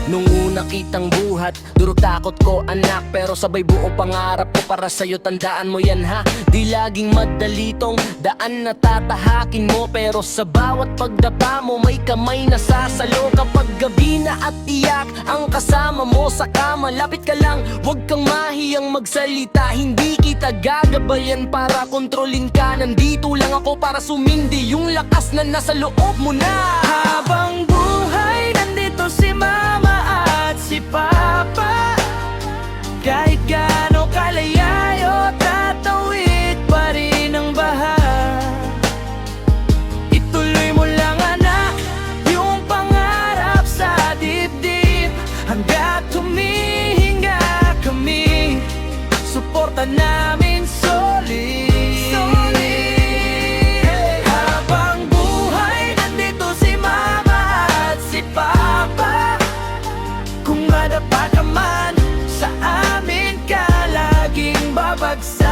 Nung una kitang buhat, durog takot ko anak, pero sabay buo pangarap ko para sa'yo, tandaan mo yan ha. Di laging madali tong daan na tatahakin mo, pero sa bawat pagdapa mo may kamay na sasalo. Kapag gabi na at iyak ang kasama mo sa kama, lapit ka lang, huwag kang mahiyang magsalita. Hindi kita gagabayan para kontrolin ka, nandito lang ako para sumindi yung lakas na nasa loob mo na. Habang buhay, nandito si mama at si papa. Kahit gaano kalayayo, tatawid pa rin ang baha. Ituloy mo lang anak, yung pangarap sa dibdib. Hanggat humihinga kami, suporta namin solid. Habang buhay, nandito si mama at si papa. Kung madapa ka man, sa amin ka laging babagsak.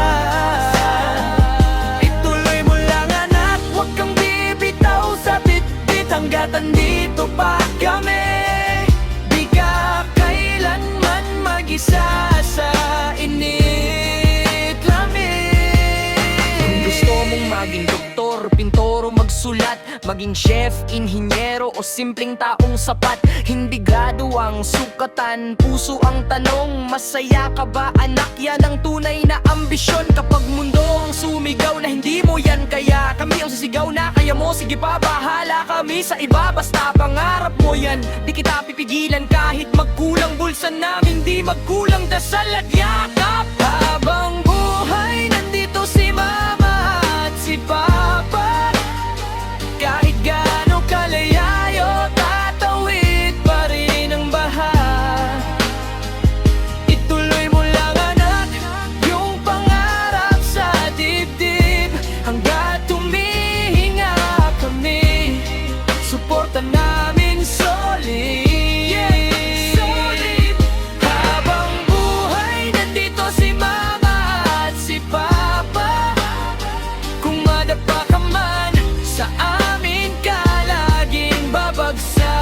Ituloy mo lang anak, huwag kang bibitaw sa bitbit. Hanggat andito pa kami, di ka kailanman mag-isa sa init lamig. Kung gusto mong maging doktor, pintoro, magsulat, maging chef, inhinyero o simpleng taong sapat, hindi grado ang sukatan, puso ang tanong. Masaya ka ba anak? Yan ang tunay na ambisyon. Kapag mundo ang sumigaw na hindi mo yan kaya, kami ang sisigaw na kaya mo. Sige pa, bahala kami sa iba, basta pangarap mo yan. Di kita pipigilan kahit magkulang bulsa namin, di magkulang dasal at yakap. Habang buhay, nandito si mama at si papa. Kahit gaano kalayayo, tatawid pa rin ang baha. Ituloy mo lang anak, yung pangarap sa dibdib. Hanggat humihinga kami, suporta namin solid. Habang buhay, nandito si mama at si papa. Kung madapa ka man, sa amin ka laging babagsak.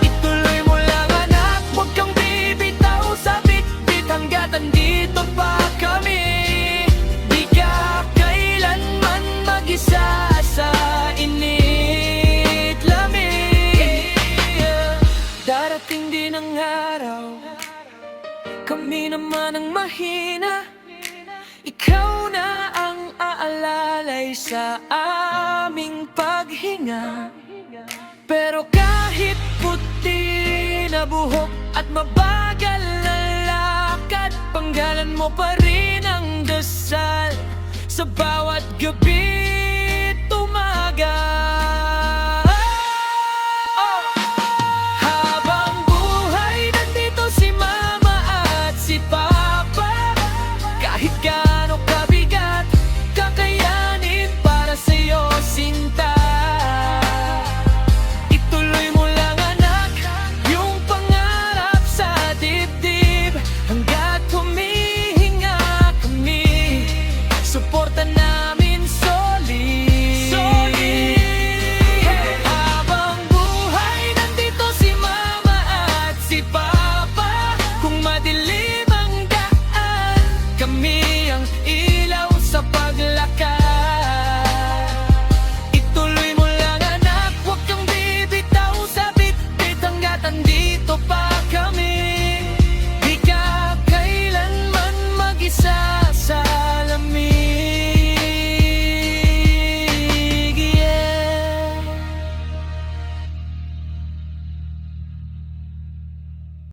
Ituloy mo lang anak, huwag kang bibitaw sa bitbit. Hanggat andito pa kami, di ka kailanman mag-isa sa init lamig. Darating din ang araw, kami naman ang mahina. Ikaw na ang aalalay sa aming paghinga. Pero kahit puti na buhok at mabagal na lakad, panggalan mo pa rin ang dasal sa bawat gabi tumaga. Habang buhay, nandito si mama at si papa. Kahit gaano kabigat, kakayanin para sa'yo sinta. Ituloy mo lang anak, yung pangarap sa dibdib. Hanggat humihinga kami, suporta namin solid. Habang buhay, nandito si mama at si papa. Kung madilim ang daan, kami ang ilaw sa paglakad. Ituloy mo lang anak, huwag kang bibitaw sa bitbit. Hanggat andito pa